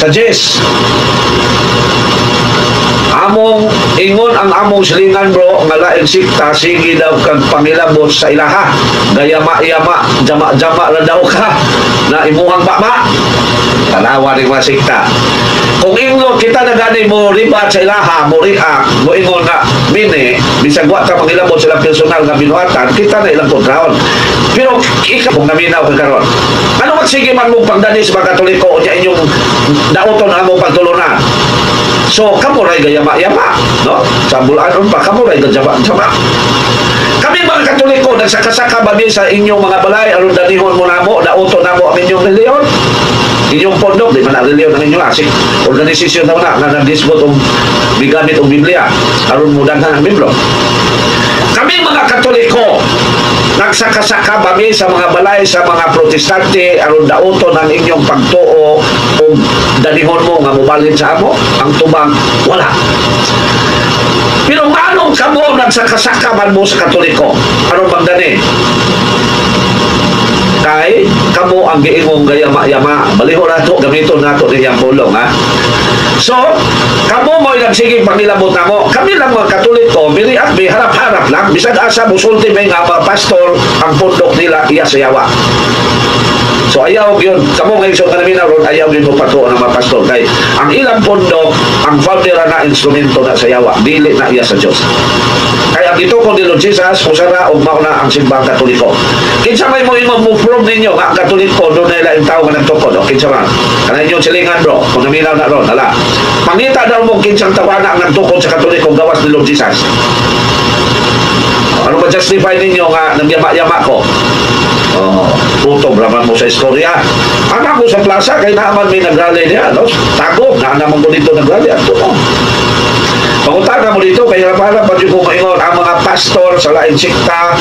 suggest. Among ingon ang among silingan bro nga laing sikta, sige daw kang pangilabot sa ilaha, gayama-yama, jama-jama lang daw ka na imuhang bama, tanawa rin mga sikta. Kung ingon kita na gani mo ribat sa ilaha, mo riak, mo ingon nga mini, bisag wa ka pangilabot sila personal nga binuhatan, kita na ilang kontraon. Pero ikaw kung naminaw ka karon, ano magsige man mong pagdani sa mga Katoliko niya inyong dauton ang mong pagtulunan? So, kamo ray gayama-yama, no? Sa bulanon pa, kamo ray gayama-yama. Kami mga Katoliko, nagsakasaka ba sa inyong mga balay, aron danihon mo namo, nauto namo ang inyong reliyon? Inyong pondok, di man na reliyon ang inyong asik. Organisasyon na na nag-disbot o bigamit o Biblia, aron mo daghan ang Biblo. Kami mga Katoliko, nagsakasaka ba sa mga balay, sa mga protestante, aron dauton ang inyong pagtuo o danihon mo nga mubalhin sa amo, ang tubang, wala. Pero anong kamo nagsakasaka man mo sa Katoliko? Anong magdani? Kay kamo ang giingong gayama-yama, baliho nato, gamiton nato niyang pulong, ha? So, kamo mo nagsige pangilabot namo. Kami lang mga Katoliko, biriak, harap-harap lang, bisag asa musulti may nga mga pastor, ang pundok nila iya sa yawa. So ayaw yun, kamo ngayon sa kanamina ron, ayaw yun mo pato ng mga pastor. Kay ang ilang pundok, ang founder na instrumento na sa yawa, dili na iya sa Diyos. Kaya dito ko ni Lord Jesus, kusara o mauna ang simbang Katoliko. Kinsa may mo imong move-from ninyo, nga ang Katoliko, doon na ilang tao nga nagtukod, o kinsa man. Kanay nyo silingan bro, kung naminaw na ron, hala. Pangita daw mo kinsang tawana ang nagtukod sa Katoliko, gawas ni Lord Jesus. Ano ba justify ninyo nga nagyama-yama ko? Tutog naman mo sa istorya. Anak mo sa plaza, kaya naman may nagrally niya, no? Tago, naman mo dito nagrally. Ito mo. Pangutana mo dito, kaya harap-harap pa yung kumaingon, ang mga pastor sa laing sikta,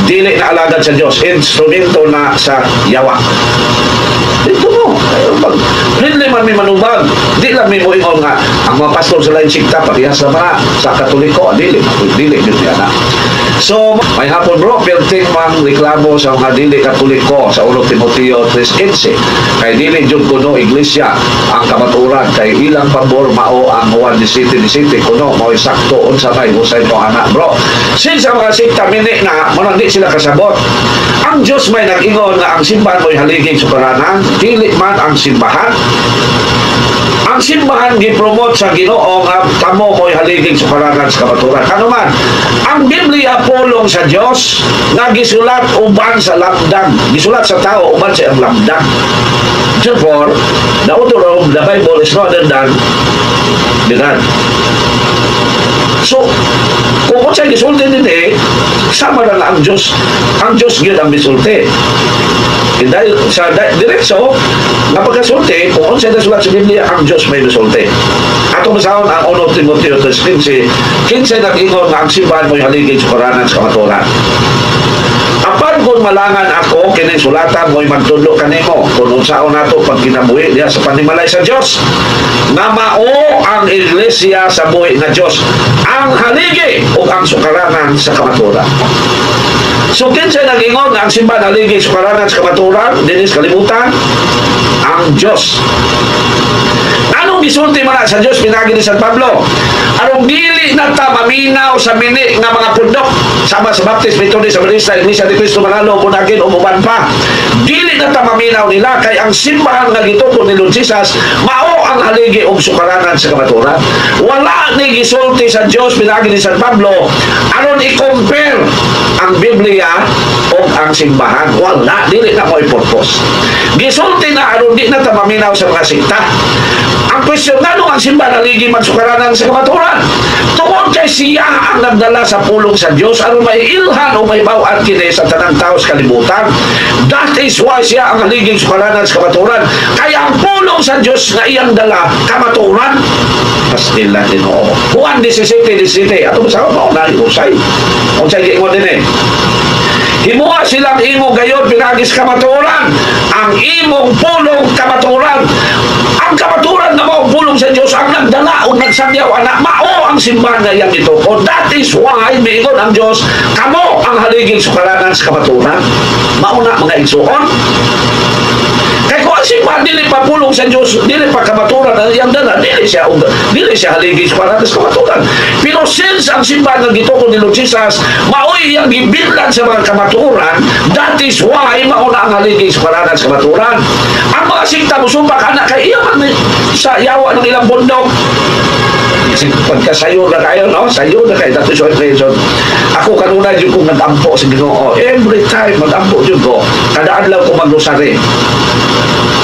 dili na alagad sa Diyos, instrumento na sa yawa. Dito mo. Hindi man may manubag. Di lang may muingon nga, ang mga pastor sa laing sikta, parehas naman sa Katoliko, dili yun yan. So, may hapon bro, perting mang reklamo sa mga dili Katoliko sa 1 Timoteo 3:15. Kay dili jud kuno iglesia ang kamaturan, kay ilang pabor mao ang Juan 17:17 kuno mao sakto unsa may usay to anak bro. Since ang mga sikta mini na mo di sila kasabot. Ang Dios may nag-ingon nga ang simbahan mo'y haliging sukaranan, dili man ang simbahan. Ang simbahan gipromote sa Ginoo nga kamo mo'y haliging sukaranan sa kamaturan. Ano man, ang Biblia pulong sa Dios nga gisulat uban sa lamdag, gisulat sa tao uban sa lamdag. Therefore, the author of the Bible is no other than God. So, kung sa'y gisulti din sama na ang Diyos. Ang Diyos yun ang gisulti. Dahil sa diretso, napagkasulti, kung sa'y nasulat sa Biblia, ang Diyos may gisulti. Atong masahon ang 1 Timoteo 3:15, kinsay nag-ingon nga ang simbahan mo'y haliging sukaranan sa kamaturan. Apan kung malangan ako, kining sulatan mo'y magtudlo kanimo, kung unsaon nato pag kinabuhi diya sa panimalay sa Diyos, nga mao ang iglesia sa buhi nga Diyos, ang haligi o ang sukaranan sa kamaturan. So, kinsay nag-ingon nga ang simbahan haligi sukaranan sa kamaturan, dinis kalimutan, ang Diyos. Anong gisulti man sa Diyos pinagi ni San Pablo? Anong dili na ta maminaw sa mini nga mga pundok sama sa Baptist, Methodist, Adventista, Iglesia ni Cristo Manalo, Punagin, umuban pa. Dili na ta maminaw nila kay ang simbahan nga gituton ni Lord Jesus mao ang haligi og sukaranan sa kamaturan. Wala ni gisulti sa Diyos pinagi ni San Pablo aron i-compare ang Biblia o ang simbahan. Wala, dili na mo i-purpose. Gisulti na aron di na ta maminaw sa mga sikta. Ang question nga ang simbahan haligi magsukaranan sa kamaturan. Tungod kay siya ang nagdala sa pulong sa Diyos aron may ilhan o may bawat kini sa tanang tao sa kalibutan. That is why siya ang haliging sukaranan sa kamaturan. Kaya ang pulong sa Diyos na iyang dala kamaturan. Pastila din o. Juan 17:17. Atong sa mo na usay. Usay giingon din himuha silang imo gayon pinagis kamaturan. Ang imong pulong kamaturan. Ang kamaturan na mao pulong sa Diyos ang nagdala o nagsagyaw anak mao ang simbahan na iyang ito. O that is why miingon ang Diyos kamo ang haliging sukaranan sa kamaturan. Mao na mga igsuon. Kaya kung ang simbahan, dili pa pulong sa Diyos, dili pa kamaturan, ang dala, dili siya haligi sa paranas kamaturan. Pero since ang simbahan ng gitukod ni Lord Jesus, maoy ang gibilan sa mga kamaturan, that is why mauna ang haligi sa paranas kamaturan. Ang mga sikta mo sumpak, anak, kaya iyaman sa yawa ng ilang bundok. Pagkasayo na kayo, no? Sayo na kayo. That is one reason. Ako kanuna yun kung nag-ampo sa Ginoo. Every time mag-ampo yun ko. Kadaan lang ko mag-rosary.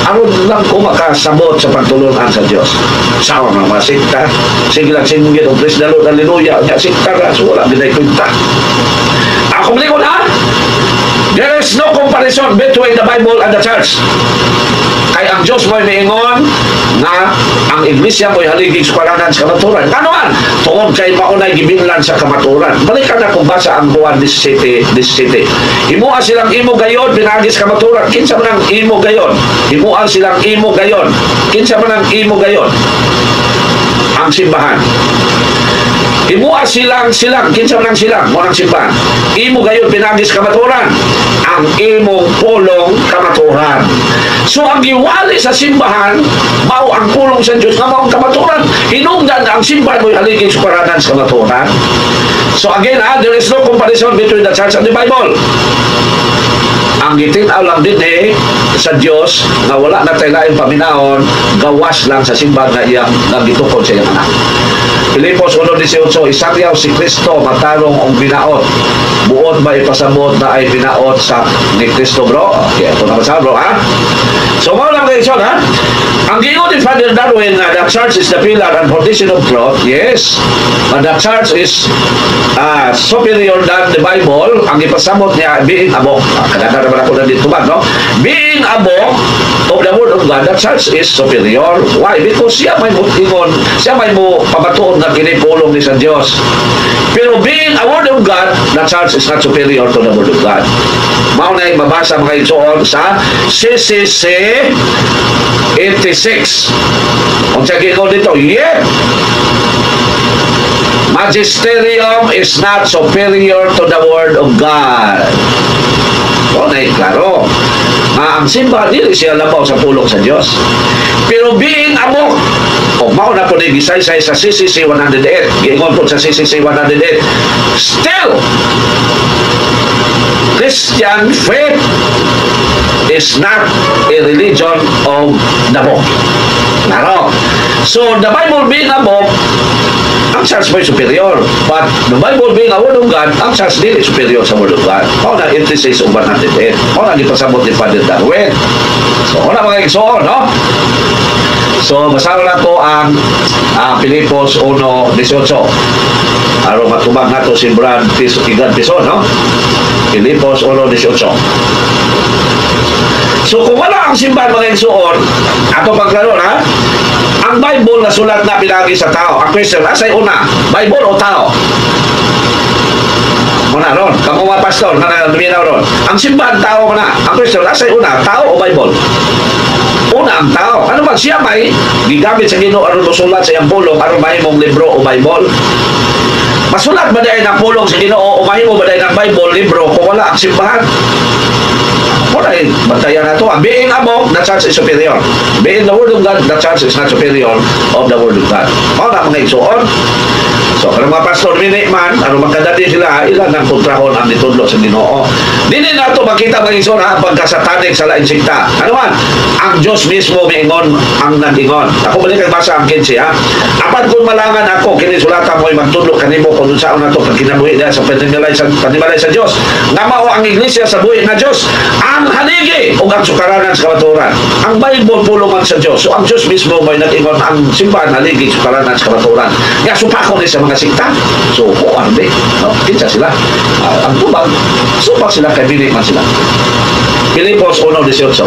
Aron lang ko makasabot sa pagtulungan sa Diyos. Sa mga sikta. Sige lang singgit. O praise the Lord. Hallelujah. Sikta ka. So wala binay kwenta. Ako malikod ha? There is no comparison between the Bible and the church. Kay ang Diyos mo'y miingon nga ang iglesia mo'y haligig sa paranan sa kamaturan. Ano man? Tungod kay maunay gibinlan sa kamaturan. Balikan na kung basa ang Juan 17. Himuan silang imo gayon, pinagis kamaturan. Kinsa man ang imo gayon? Himuan silang imo gayon. Kinsa man ang imo gayon? Ang simbahan. Himuan silang, kinsa man ang silang, mo ng simbahan. Imo gayon pinagis kamaturan. Ang imong pulong kamaturan. So ang giwali sa simbahan, mao ang pulong sa Diyos nga mao ang kamaturan. Hinungdan ang simbahan mo'y haligig sa paranan sa kamaturan. So again, there is no comparison between the church and the Bible. Ang gitinaw lang din sa Diyos nga wala na tayo laing paminahon, gawas lang sa simbahan na iyang nagitukod sa iyang anak. Filipos 1:18, isangyaw si Kristo matarong ang binaot. Buot ba ipasabot na ay binaot sa ni Kristo, bro? Okay, ito naman sa bro, ha? So, mga lang kayo, ha? Ang giingon ni Father Darwin na the church is the pillar and foundation of truth, yes. But the church is superior than the Bible. Ang ipasabot niya, being a book. Kadang-kadang naman ako na dito ba, no? Being a book of the Word of God, the church is superior. Why? Because siya may ingon, siya may mo pabatuon na kinipulong ni sa Diyos. Pero being a Word of God, the church is not superior to the Word of God. Maunay mabasa mga itoon sa CCC 86. Kung siya gingon dito, yeah! Magisterium is not superior to the Word of God. O, klaro. Ang simbahan, dili siya labaw sa pulong sa Diyos. Pero being a book, mauna po na gisay-say sa CCC 108. Gingon po sa CCC 108. Still, Christian faith is not a religion of the book. Klaro. So, the Bible being a book, ang church may superior. But the Bible being a Word of God, ang church din is superior sa Word of God. Ako na emphasis of 108. Ako na ipasabot ni Father Darwin. So, ako na mga igsoon, no? So, basahin na ko ang Filipos 1:18. Araw matubag na to si Brad Pison, no? Filipos 1:18. So, kung wala ang simbahan mga igsoon, ato pagklaro, ha? Ang Bible na sulat na pinagi sa tao. Ang question, asay una, Bible o tao? Muna ron, kamu mga pastor na naminaw ron. Ang simbahan tao mo na. Ang question, asay una, tao o Bible? Una ang tao. Ano ba siya may gigamit sa Ginoo aron sulat sa iyang pulong aron mahimong libro o Bible? Masulat ba dahil ng pulong sa Ginoo o mahimo ba dahil ng Bible, libro kung wala ang simbahan? Wala bantayan na ito. Being a book, the church is superior. Being the Word of God, the church is not superior of the Word of God. O na mga igsoon. So, kung mga pastor minit man, ano magkadati sila, ilan ang kontrahon ang nitudlo sa Ginoo. Dili na ito makita mga igsoon ang pagkasatanik sa laing sikta. Ano man? Ang Diyos mismo miingon ang nandingon. Ako balik ang basa ang 15, ha? Apan kung malangan ako, kinisulatan mo'y magtudlo kanimo kung saan na ito pagkinabuhi na sa panimalay sa Diyos. Nga mao ang iglesia sa buhi na Diyos. Ang haligi o ang sukaranan sa kamaturan. Ang Bible pulungan sa Diyos. So ang Diyos mismo may nag-ingon ang simbahan haligi sukaranan sa kamaturan. Nga supakon ni sa mga sikta. So kuwan di. No? Kinsa sila. Ang tubag. Supak sila kay binig man sila. Filipos 1:18.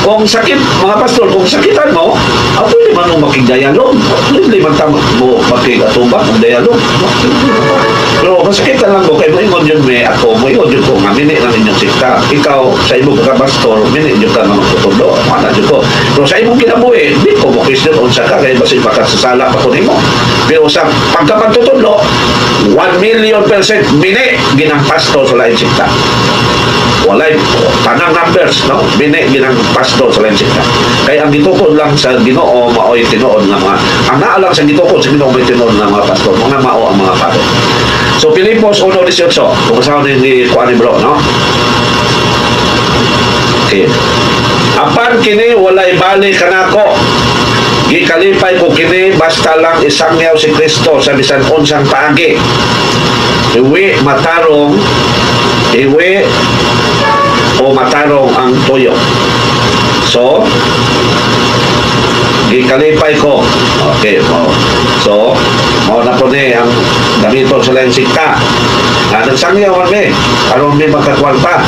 Kung sakit, mga pastor, kung sakitan mo, pwede man mo makigdayalog. Pwede man mo makigatubak ng dialog. Pero masakitan lang mo, kay mo ingon yun may ako, mo ingon yun ko, nga mini na ninyong sikta. Ikaw, sa imong ka pastor, mini yun ka naman tutulo. Mana yun ko. Pero sa imong kinabuhi, di ko mo question unsa ka kay basin makasasala pa kunin mo. Pero sa pagkapagtutudlo 1,000,000% bini ginang pasto sa lain sikta. Walay tanang numbers, no? Bini ginang pasto sa lain sikta. Kaya ang gitukod lang sa Ginoo maoy tinuod nga mga ang naa lang sa gitukod sa Ginoo may tinuod nga mga pasto, mga mao ang mga pare. So Filipos 1:18, kung saan ni kuani bro, no? Okay. Apan kini walay bali kanako. Gikalipay ko kini basta lang isangyaw si Kristo sa bisan unsang paagi. Iwi matarong o matarong ang tuyo. So gikalipay ko. Okay, so mao na po ni ang gamito sa lain sikta. Nagsangyaw kami aron may makakwarta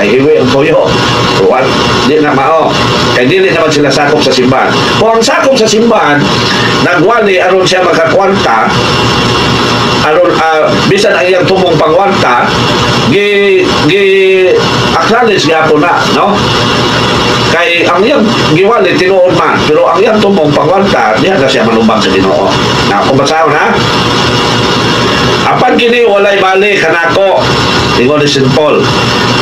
kay iwi ang tuyo. Di na mao kay dili naman sila sakop sa simbahan. Kung ang sakop sa simbahan nagwali aron siya makakwarta aron bisan ang iyang tumong pangwarta gi acknowledge gyapon na, no? Kay ang iyang giwali tinuod man pero ang iyang tumong pangwarta diha na siya manubang sa Ginoo. Na kung basahon ha, apan kini walay bali kanako, ingon ni St. Paul,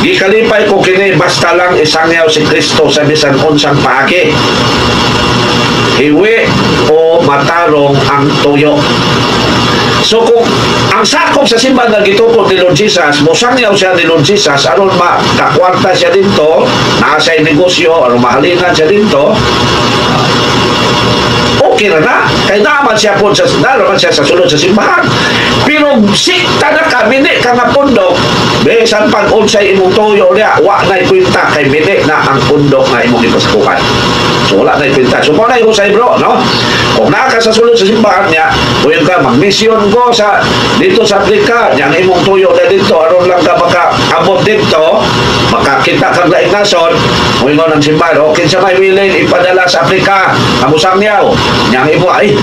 gikalipay ko kini basta lang isangyaw si Kristo sa bisan unsang paagi. Iwi o matarong ang tuyo. So kung ang sakop sa simbahan na gitukod ni Lord Jesus, musangyaw siya ni Lord Jesus aron makakwarta siya dito, nasa negosyo aron mahalinan siya dito, okay na kay naman siya po sa sulod sa simbahan. Pero sikta na ka bini ka nga pundok besan pag unsay imong tuyo niya wa na'y kwenta kay bini na ang pundok na imong ipaskuhan. So wala na'y kwenta. So mao na usay bro, no? Kung naa ka sa sulod sa simbahan niya, puyon ka mag-mission ko sa dito sa Afrika, yang imong tuyo na dito aron lang ka makaabot dito, makakita kang laing nason, muingon ang simbahan, o kinsa may willing ipadala sa Afrika, kamusang niyaw, yang imo ay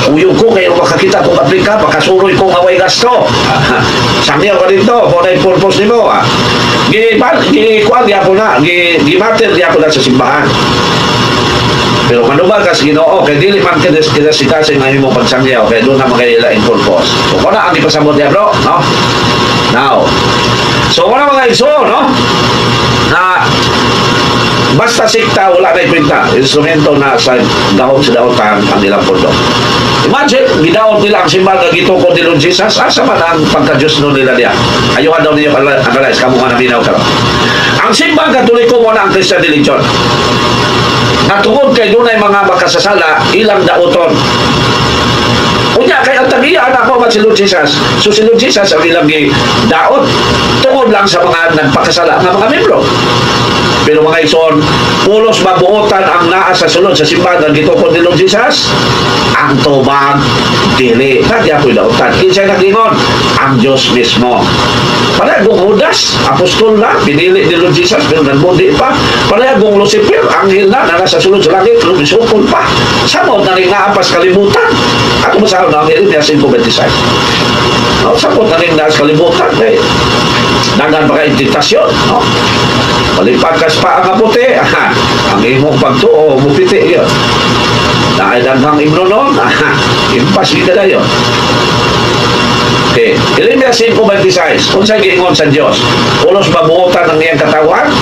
uyog ko kayo makakita kong Afrika, makasuroy kong away gasto. Sangyaw ka dito, kung na yung purpose nimo. Gikuan niya po na, gimater niya po na sa simbahan. Pero manubag ka sa Ginoo, kay dili man kinasikasin nga imong pagsangyaw, kay doon na magayila in purpose. So kung na ang ipasabot niya bro, no? Now, so wala mga iso, no? Na basta sikta, wala na ikwenta. Instrumento na sa dahon sa daotan ang ilang pundok. Imagine, gidaot nila ang simbahan na gitukod ni Lord Jesus, asa man ang pagka-Diyos no nila niya. Ayuhan daw ninyo analyze, kamu nga naminaw ka. Ang simbahan Katoliko mo na ang Christian religion. Natungod kay dunay mga makasasala, ilang daoton. Unya kay ang tagiya ako ba si Lord Jesus. So si Lord Jesus ang ilang daot tungod lang sa mga nagpakasala nga mga membro. Pero mga ison, pulos mabuotan ang naa sa sulod sa simbahan gitukod ni Lord Jesus. Ang tubag dili. Nagya ko'y daotan. Kinsay naglingon? Ang Diyos mismo. Parehagong Judas, apostol na, pinili ni Lord Jesus, pero nagbundi pa. Parehagong Lucifer, anghel na nasa sulod sa langit, pero misukol pa. Samot na rin naapas kalimutan. At umasaw na ang hirin niya 5:26. Samot na rin naas kalimutan. Dagan pa kayo tentasyon. Palipagkas pa ang puti. Ang imong pagtuo, mupiti yun. Dahil daghang imnonon, impas kita na yun. Okay. Jeremias 5:26, kung sa'y giingon sa Diyos, ulos mabuotan ng iyang katawan,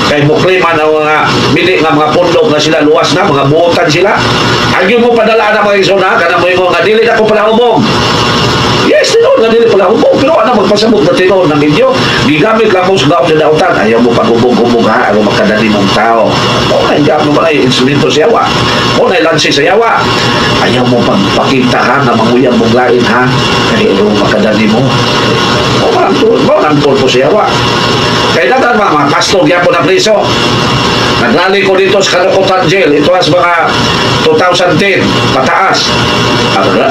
kay mukliman ang mga bili ng mga pundok na sila luwas na, mga buotan sila. Agyo mo padala na mga isona, kanang mo ingon nga, dili na ko pala humong. Yes, tinood nga dili pala humong, pero ano magpasabot na tinood ng inyo, gigamit lang mo sa daot sa daotan, ayaw mo paghubong-hubong ha, ayaw makadali ng tao. O na, hindi mo ba ay instrumento sa yawa, o na ilansi sa yawa, ayaw mo pagpakita ha, na manguyang mong lain ha, kaya ayaw mo makadali mo. O nang pulpo sa yawa. Kaya natin mga pastor yan po na preso. Naglali ko dito sa Kalukutan Jail. Ito as mga 2010, pataas.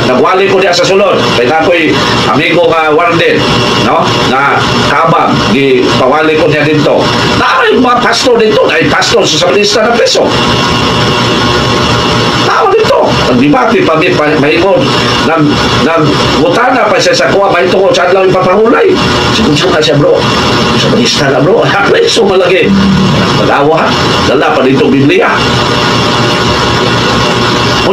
Nagwali ko diya sa sulod. Kaya na ako'y amigo nga warden, no? Na habang pawali ko niya dito. Naamay mga pastor dito. Na pastor sa sabalista na preso. Tao dito. Nagbibati pa mahimod. Nagmutana pa siya sa kuha. May tungkol saan lang ipapahulay. Sigurso na siya bro. Sa balista na bro. Preso malagi. Mag-awa. Dala pa dito Biblia.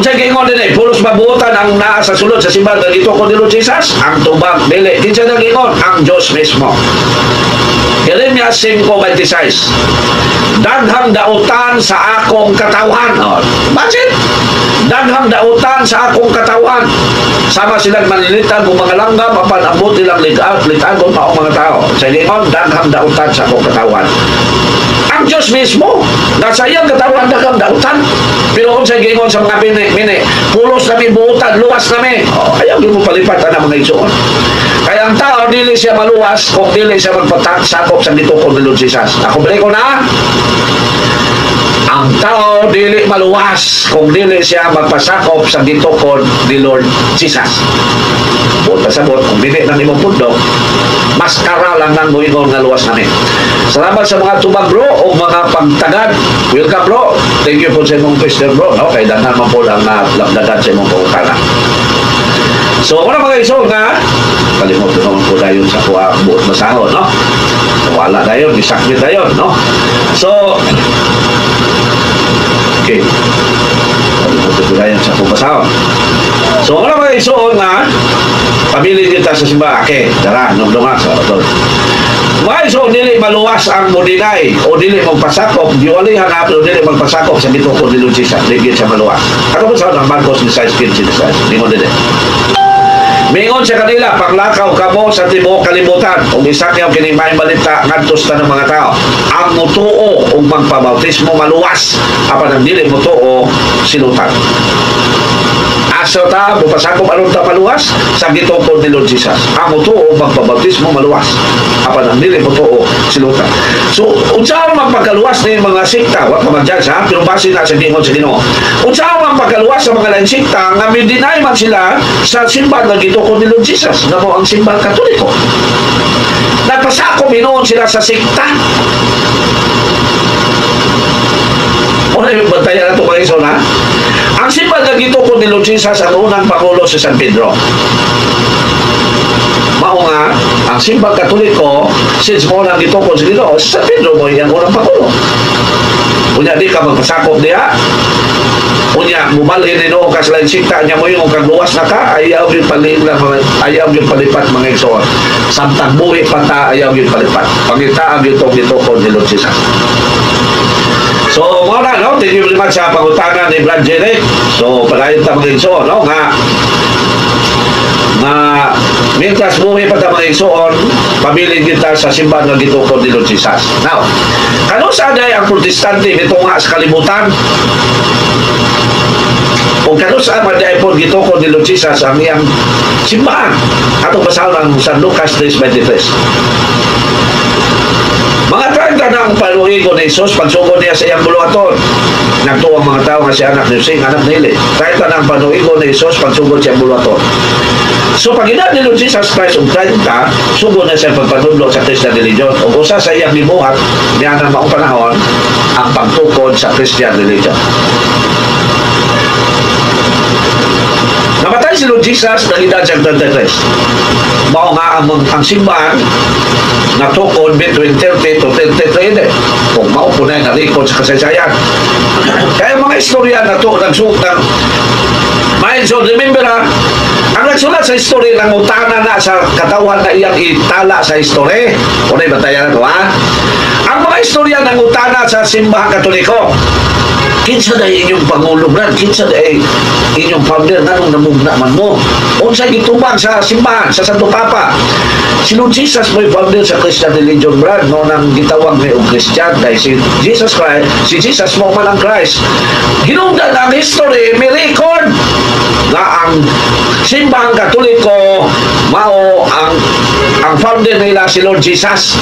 Unsay giingon dinhi, pulos mabuotan ang naa sa sulod sa simbahan nga gitukod ni Lord Jesus? Ang tubag dili. Kinsa nang giingon? Ang Dios mismo. Jeremias 5:26. Daghang dautan sa akong katawan. Oh, bakit? Daghang dautan sa akong katawan. Sama silang manilitan kung mga langgam, apan abot nilang litagon pa ang mga tao. Sa giingon, daghang dautan sa akong katawan. Ang Diyos mismo, nasa iyang katawan daghang dautan. Pero kung sa giingon sa mga mini, pulos nami buutan, luwas nami. Oh, ayaw mo palipat na mga igsoon. Kaya ang tao, dili siya maluwas kung dili siya magpatakop sa gitukod ni Lord Jesus. Ako balik ko na. Ang tao dili maluwas kung dili siya magpasakop sa gitukod ni Lord Jesus. Buta sa bot, kung dili na nimo pundok, maskara lang nang moingon nga luwas namin. Salamat sa mga tubag bro o mga pagtagad. Welcome bro. Thank you po sa imong question bro. No? Kaya danan man po lang na labdagan sa imong pagkana. So, ako na mga iso nga, kalimutan naman po dayon sa kuha buot masahon, no? Wala dayon, isakit dayon, no? So, okay. Kalimutan po dayon sa kuha masahon. So, ako na mga iso nga, pamili kita sa simba. Okay, tara, nungdungan sa otol. Mga iso, dili maluwas ang mudinay o dili magpasakop, di wali hanap o dili magpasakop sa gitukod ni Lord Jesus, dili siya maluwas. Ako po sa ng Marcos 16:15, di mo dili. Mingon sa kanila, paglakaw kamo sa tibuok kalibutan, kung isakyaw kinimay balita ngadtos ta ng mga tao. Ang mutuo o magpabautismo maluwas, apan ang dili mutuo silutan. Asa ta, bupasakop anong ta maluwas sa gitukod ni Lord Jesus. Ang mutuo o magpabautismo maluwas, apan ang dili mutuo silutan. So, unsa man magpagaluwas ni mga sikta, wa pa man dyan sa, pero base na sa gingon sa Ginoo. Unsa man paggaluwas sa mga lain sikta, nga midinay man sila sa simbahan nga gitukod ni Lord Jesus, nga mo ang simbahan Katoliko. Nagpasakop hinoon sila sa sikta. Una yung bantayan na ito mga iso na. Ang simbahan nga gitukod ni Lord Jesus ang unang pangulo sa San Pedro. Mao nga, ang simbang Katoliko, since mo nang gitukod sa Ginoo, sa San Pedro mo yung unang pangulo. Unya di ka magpasakop diha. Unya mubalhin ni Noo kas lain sikta nya mo yung kagluwas na ka, ayaw yung palipat ayaw yung palipat mga igsoon. Samtang buhi pa ta, ayaw yung palipat. Pangitaag yung itong gitukod ni Lord Jesus. So, mo na, no? Thank you very much sa pangutanan ni Brad Jeric. So, palayon ta mga igsoon, no? Nga mientras buhay pa ta mga igsoon, pabilin kita sa simbahan nga gitukod ni Lord Jesus. Now, kano sa aday ang protestante mitunga sa kalibutan? Kung kano sa aday po gitukod ni Lord Jesus ang iyang simbahan? Atong basahan ng San Lucas 3:23. Mga 30 na ang paluhigon ni Jesus, pagsugod niya sa iyang buluhaton. Nagtuwang mga tao nga si anak ni Jose, anak nila. 30 na ang paluhigon ni Jesus, pagsugod siya ang buluhaton. So, pag ina ni Lord Jesus Christ ang 30, sugod na siya pagpanudlo sa Christian religion. O usa sa iyang libuhat, niya na maong panahon, ang pagtukod sa Christian religion. Namatay si Lord Jesus ng edad siyang 33. Mao nga ang simbahan na tukod between 30 to 33. Kung mao po na yung nalikod sa kasaysayan. Kaya mga istorya na ito, nagsulat may so remember ha, ang nagsulat sa history ng utana na sa katawan na iyang itala sa history. Unay batayan na ito ha. Ang mga istorya ng utana sa simbahan Katoliko, kinsa na inyong pangulo brad, kinsa na inyong founder, nanong namugna man mo. Unsa gitubag sa simbahan, sa Santo Papa. Si Lord Jesus mo'y founder sa Christian religion brad, no nang gitawag ni og Christian, dahil si Jesus Christ, si Jesus mo man ang Christ. Hinungdan ang history, may record na ang simbahan Katoliko mao ang founder nila si Lord Jesus.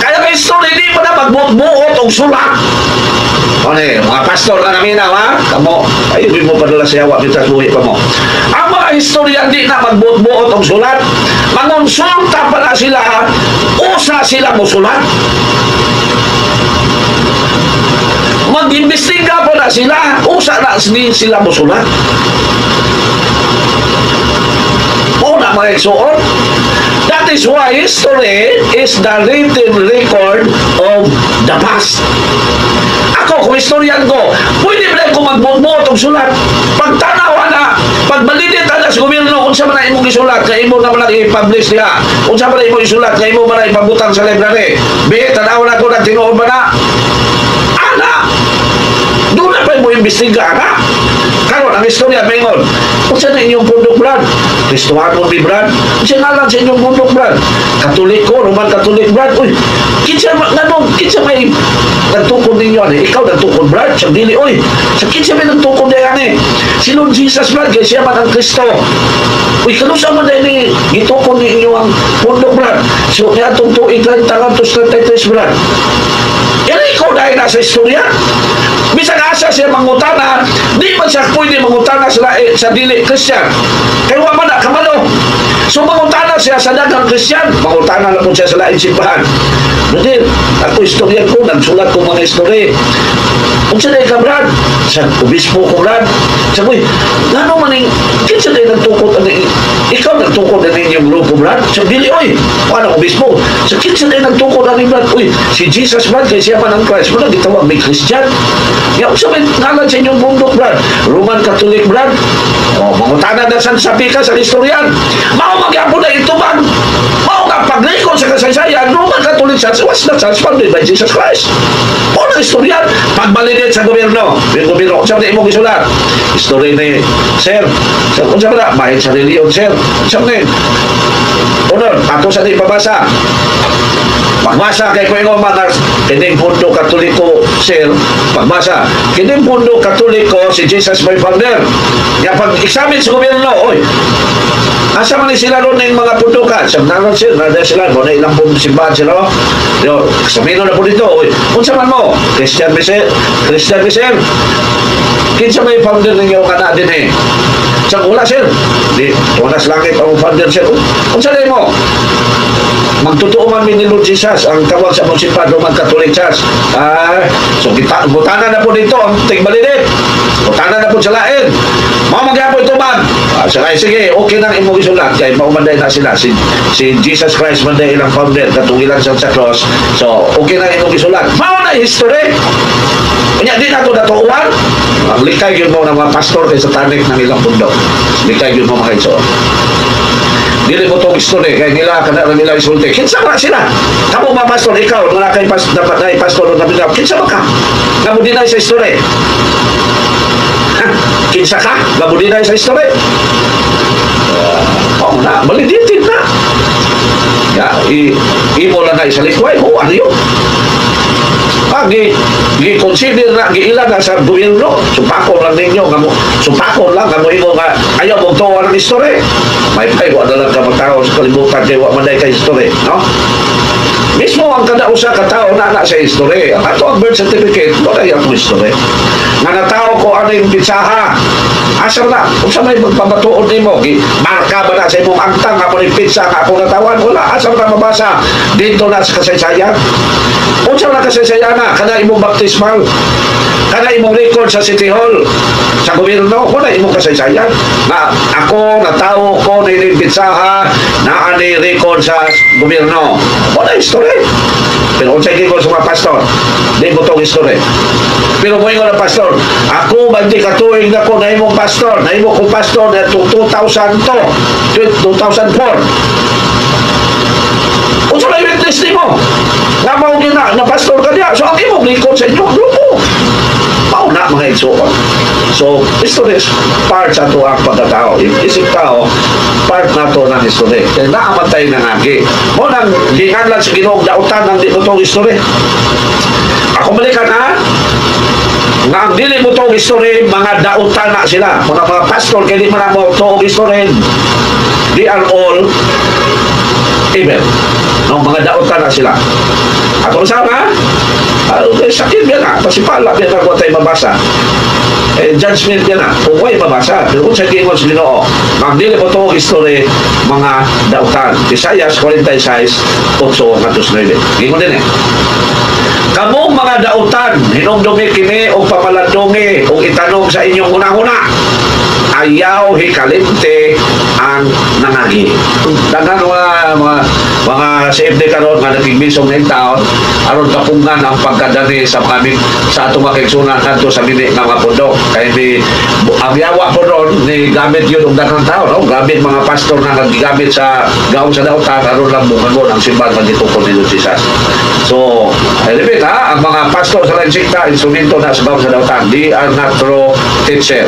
Kaya may history, di pa na magbuot-buot og sulat. Mga pastor na namin ha? Kamo, ayun mo padala siya, wak kita suhi pa mo. Ang mga historian di na magbuot-buot og sulat, mangonsulta pa na sila, usa sila mo sulat. Mag-imbestiga pa na sila, usa na sila mo sulat. Una mga igsoon, that is why history is the written record of the past. Ako, kung historian ko, pwede ba ko magbuot-buot og sulat? pagtanaw na, pagbalidit na sa gobyerno, kung sa man imong isulat, kaya imo naman lang i-publish niya. Kung sa man imong isulat, kaya imo man lang ipabutang sa library. Be, tanaw na ko na tinuod ba na? Ana! Doon na pa mo imbestiga, ana? Karon ang istorya, Mengon, kung saan na inyong bundok, Brad? Kristohanon ni Brad? Kung saan nga lang sa inyong bundok, Brad? Katoliko, Roman Katolik, Brad? Uy, kinsa may nagtukod ninyo, ano? Ikaw nagtukod, Brad? Sa dili, uy, sa kinsa may nagtukod na yan, eh? Si Lord Jesus, Brad, kaya siya man ang Kristo. Uy, kanusa man na ini, gitukod ninyo ang bundok, Brad? So, niya itong tuig 30-33, Brad. Yan ikaw dahil nasa istorya. Bisag asa siya mangutana, di man siya pwede mangutana sa dili Christian. Kaya wa man na kamalo. So mangutana siya sa daghang Christian, mangutana na po siya sa lain simbahan. Dahil ako istorya ko, nagsulat ko mga istorya. Kung siya ka, Brad, sa obispo ko, Brad, sabi, gano'n man yung, kinsa na nagtukot, ikaw nagtukot na ninyong grupo, Brad, sa dili, oy, paano obispo? Sa kinsa na nagtukot na ni Brad, uy, si Jesus, Brad, kaya siya man ang Christ, wala gitawag may Christian. Kaya kung sabi, ngalan sa inyong bundok, Brad, Roman Catholic, Brad, o, mangutana na sabi ka sa historian, mao magyapon na ito, man, mao nga paglikod sa kasaysayan, Roman Catholic Church was the church founded by Jesus Christ. O, na historian, pagbalidit sa gobyerno, yung gobyerno, kung sabi na imong isulat, history ni, sir, kung sabi na, mahit sa reliyon, sir, kung sabi na, unod, ato sa di pabasa, pagbasa kay Kuya Manas, kining pundo Katoliko, sir, pagbasa, kining pundo Katoliko, si Jesus may founder. Kaya pag-examine sa gobyerno, oy, asa man sila ron ng mga pundukan, sa nanon sir, nada sila, mo na ilang pundo simbahan sila, yo, kasamino na po dito, oy, kung man mo, Christian Michel, kinsa may founder ninyo ka na din eh. Sa wala sir, di, wala sa langit ang founder sir, kung saan mo, magtotoo man ni Lord Jesus ang tawag sa Municipal Roman Catholic Church. So butana na po dito ang tigbalidit. Butana na po sa lain. Mga magyapon ito man. Sige, okay nang imong isulat. Kaya maumanday na sila. Si Jesus Christ manday ilang founder. Katugilan siya sa cross. So, okay nang imong isulat. Mao na history. Kanya di na ito natuuan. Ang likay yun mo ng mga pastor kay satanik ng ilang pundo. Likay yun mo mga ito. Dili mo itong history, kaya nila isulti. Kinsa ba sila? Kamu ba pastor, ikaw, nung dapat na pastor na pinap, kinsa ba ka? Ngamudinay sa history. Kinsa ka? Ngamudinay sa history. Maliditin na. Imo lang na isalikway, ano yun? Gi-consider na, giilan na sa gobyerno, supakon lang ninyo, supakon lang, imo nga, ayaw mong tuwa ng history. May paiwa na lang ka magtao sa kalibutan, kaya wak manday ka history, no? Mismo ang kadausa katao na sa history. Ang ato ang birth certificate, wala yung history. Nga natao ko ano yung pitsaha. Asar na, kung sa may magpabatuon ni mo, marka ba na sa imong angtang, ako ni pitsa, ako natawan, wala, asar na mabasa. Dito na sa kasaysayan. Kung sa na kasaysayan na, kada imong baptismal, kada imong record sa City Hall, sa gobyerno, wala imong kasaysayan. Na ako, natao ko, nilipitsaha, na ani record sa gobyerno. Wala history. Pero kung sa'yo ko sa mga pastor, di mo itong history. Pero mo yung mga pastor, ako magdi katuwing na ko na imong pastor, na imong kong pastor na 2002. Kung sa'yo witness ni mo, nga mo na pastor ka niya, so ang imong likod sa inyong grupo. Mauna mga igsoon. So, history is part sa ito ang pagkatao. Isip tao, part na ito ng history. Kaya naamatay na ngagi. Mo nang gihanlan sa Ginoong dautan ng di mo itong history. Ako balikan ha, nga ang dili mo itong history, mga dautan na sila. Mga pastor, kaya di man mo itong history, they are all evil. No, mga dautan na sila. At kung saan ha, sakit yan na, pasipala yan na kung tayo mabasa. Judgment yan na, kung kayo mabasa. Pero kung sa gingon sa Ginoo, magdili mo itong history, mga dautan. Isaias 46, 8-9. Gingon din eh. Kamong mga dautan, hinumdumi kini o pamalandungi o itanong sa inyong unang-una, ayaw hikalimte ang nangagi. Dagan mga mga CFD karon nga nagbisong ng taon aron kapungan ang pagkadani sa sa atong makigsunan kadto sa mini nga mga pundok kay ang yawa po ron ni gamit yun ang daghang tao, no? Gamit mga pastor na nagigamit sa gaon sa dautan aron lang buhagon ang simbahan pagituko ni Lord Jesus. So elevate ang mga pastor sa lansikta instrumento na sa gaon sa dautan, they are not true teacher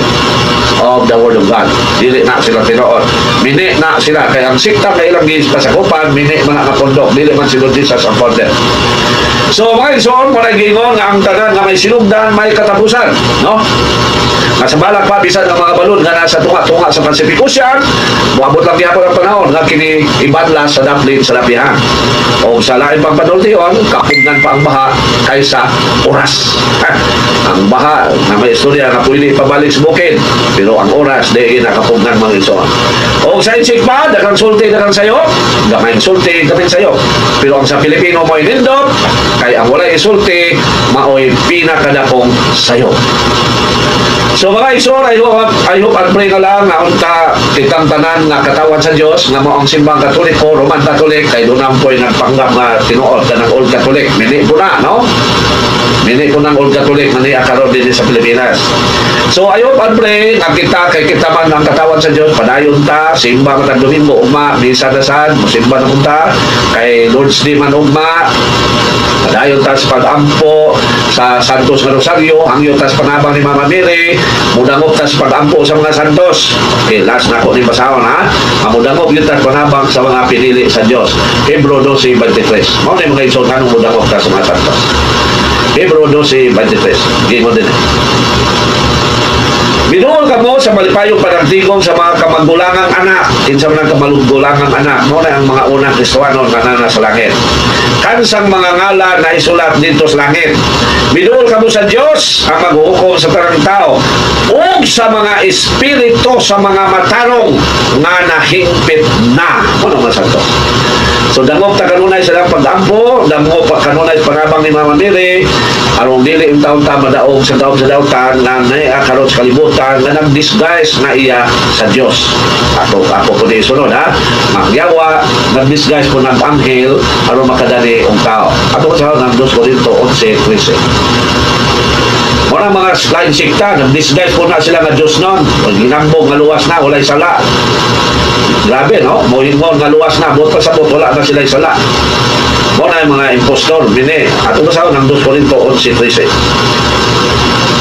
of the word of God. Dili na sila tinuod, mini na sila kay ang sikta na ilang kasakupan mini mga kapundok, dili man si Lord Jesus ang founder. So mga igsoon, muna gingon nga ang tanan nga may sinugdan may katapusan, no? Nga sa balak pa bisan ng mga balon nga nasa tunga-tunga sa Pacific Ocean, moabot lang gyapon ang panahon nga kini ibadla sa daplin sa labihan. O sa lain pang panultiyon, kapugnan pa ang baha kaysa oras. Ang baha na may istorya na pwede pabalik sa bukid, pero ang oras di nakapugnan mga igsoon. O sa insik pa, dagang sulti dagang sayo, gamay sulti gamin sayo. Pero ang sa Pilipino mo'y nindot, kay ang walay isulti mao'y pinakadakong sayo. So mga igsoon, I hope and pray na lang na unta kitang tanan nga katawan sa Dios nga mo ang simbang Katoliko, Roman Catholic kay dunam po'y nagpanggap nga tinuod ka ng Old Catholic. Mini po na, no? Mini po ng Old Catholic mani akaron din sa Pilipinas. So I hope and pray nga kita kay kita man ang katawan sa Dios, padayon ta simba matag Domingo ugma, misa dasad, musimba na punta kay Lord's Day man ugma. Padayon ta sa pag-ampo sa Santos nga Rosario, hangyo ta sa panabang ni Mama Mary, mudangop ta sa pag-ampo sa mga santos. Okay, last na ko ni basahon ha. Mudangop yun ta sa panabang sa mga pinili sa Dios. Hebro 12:23. Mao na mga igsoon kanang mudangop ta sa mga santos. Hebro 12:23. Gingon din. Binuol ka mo sa malipayong panagtigong sa mga kamagulangang anak. Kinsa man ang kamagulangang anak, mo na ang mga unang Kristohanon nga nana sa langit. Kansang mga ngalan na isulat dito sa langit. Binuol ka mo sa Dios ang maghuhukom sa tarang tao ug sa mga espiritu sa mga matarong nga nahingpit na. Ano man santo? So dangop ta kanunay sa pag-ampo, dangop pa kanunay sa panabang ni Mama Mary, arong dili yung taon ta madaog sa dautan na karon sa kalibutan nga nag-disguise na iya sa Dios. Ako po di sunod ha. Magyawa, nag-disguise po nag-anghel aron makadali ang tao. Ato ko sa ng 2 Corinto 11:13. Muna mga lain sikta, nag-disguise po na sila nga Diyos nun. Ginambog nga luwas na, walay sala. Grabe, no? Mohingon nga luwas na, buot pa sa buot, wala na sila sala. Muna yung mga impostor, bine. At umasaw ng 2 Corinto 11:13.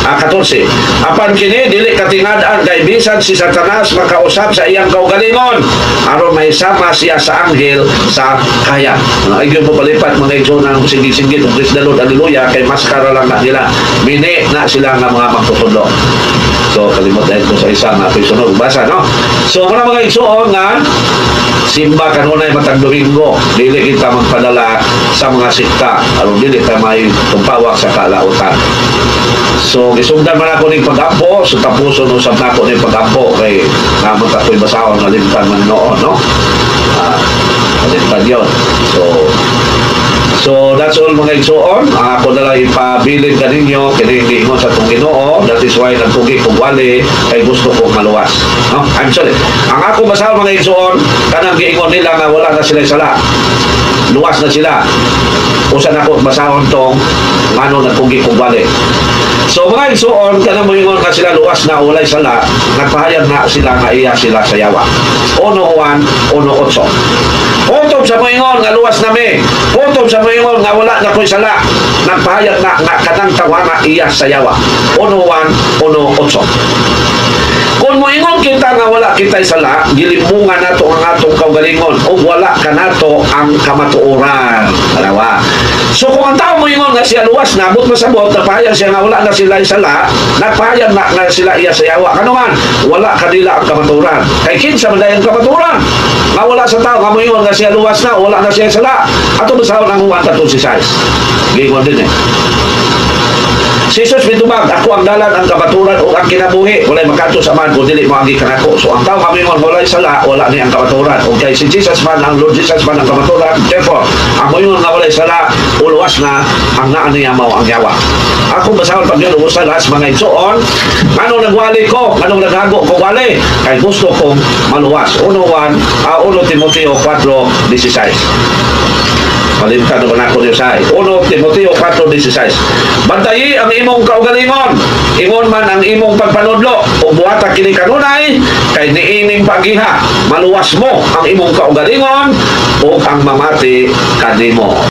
14. Apan kini dili katingadaan kay bisan si Satanas makausap sa iyang kaugalingon aron may sama siya sa anghel sa kaya. Ayun mo palipat mga igsoon ng sigit-sigit ng Praise the Lord, hallelujah, kay maskara lang na nila. Mini na sila nga mga magtutudlo. So kalimutan ko sa isa nga pisunod basa, no? So mga igsoon nga simba kanunay matag Domingo, dili kita magpadala sa mga sikta aron dili ta may tumpawak sa kalautan. So gisugdan man ako ning pag-ampo, so tapuson usab na ako ning pag-ampo kay naman ta ko'y basahon na limtan man noon, no? Limtan yun. So that's all mga igsoon. Ako na lang ipabilin ka ninyo kinihingo sa itong Ginoo. That is why nagtugi kong wali kay gusto kong maluwas, no? I'm sorry. Ang ako basahon mga igsoon, kanang giingon nila nga wala na sila sala, luwas na sila. Usan ako basahon tong ano nagtugi kong wali. So mga igsoon, kanang moingon ka sila luwas na ulay sala, nagpahayag na sila nga iya sila sa yawa. 1:1, 1:8. Putob sa moingon nga luwas na mi. Putob sa moingon nga wala na ko'y sala, nagpahayag na kanang tawa nga iya sa yawa. 1:1, 1:8. Kung moingon kita nga wala kita'y sala, gilimungan nato ang atong kaugalingon o wala ka nato ang kamatuoran. Dalawa. So kung ang tao moingon nga siya luwas na, but masabot, nagpahayag siya nga wala na sila sala, nagpahayag na sila iya sa yawa. Ano man, wala kanila ang kamatuoran. Kay kinsa man dahil kamatuoran. Nga wala sa tao, nga moingon nga siya luwas na, wala na siya sala. Ato masahon ang 1:3 si size. Gingon din eh. Si Jesus mitubag, ako ang dalan, ang kabaturan o ang kinabuhi. Walay makato sa man kung dili mo agi kanako. So ang tao kami mo walay sala, wala ni ang kabaturan. Okay, si Jesus man, ang Lord Jesus man ang kabaturan. Therefore, ang moyon nga walay sala, uluwas na ang naan niya mao ang yawa. Ako basahon pag yun usa las mga igsoon, anong nagwali ko, anong naghago ko wali, kay gusto kong maluwas. 1 Timoteo 4:16. Malimtan naman ako niyo sa 1 Timoteo 4:16. Bantayi ang imong kaugalingon, ingon man ang imong pagpanudlo, o buhata kini kanunay, kay niining pagiha, maluwas mo ang imong kaugalingon, o ang mamati kanimo.